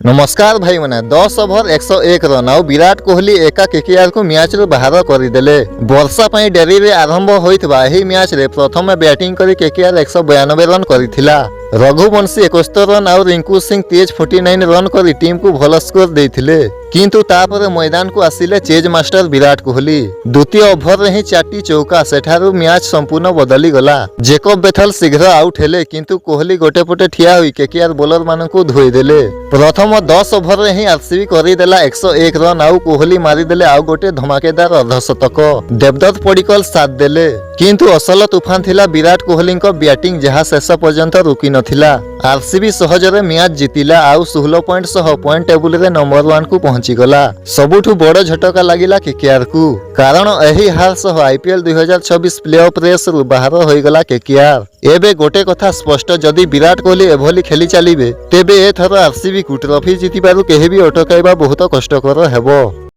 नमस्कार भाई मैंने 10 ओभर 101 रन आउ विराट कोहली एका केकेआर को मैच रू बाहर करदेले। वर्षा पई डेरी रे आरंभ होइतबा एही मैच रे प्रथम बैटिंग करी केकेआर 192 रन करिथिला। रघुवंशी 71 रन और रिंकू सिंह तेज 49 रन करी टीम को भल स्कोर देथिले। किंतु तापर मैदान को आसिले चेज मास्टर विराट कोहली। द्वितीय ओभर रे ही 4टी चौका सेठारु मैच संपूर्ण बदली गला। जेकब बेथल शीघ्र आउट हेले किंतु कोहली गोटे पटे ठिया होई केकेआर बोलर मानकु धोई देले। प्रथम 10 ओभर रे ही आरसीबी करी देला 101 रन आउ कोहली मारी देले आउ गोटे धमाकेदार अर्धशतक। देवदत्त पडिक्कल साथ देले किंतु असल तुफान थिला विराट कोहली बैटिंग जहाँ शेष पर्यंत रुकी नथिला। आरसीबी सहजरे मैच जीतिला आउ 16 पॉइंट सह पॉइंट टेबुल रे नंबर 1 को पहुंची गला। सबुठु बड़ झटका लागिला केकेआर को, कारण एही हार सह आईपीएल 2026 प्लेऑफ रेस रु बाहर होई गला केकेआर। एबे गोटे कथा स्पष्ट, जदि विराट कोहली एभली खेली चलिबे तेबे एथर आरसीबी को ट्रॉफी जीतिबारु केही भी अटकाइबा बहुत कष्टकर हेबो।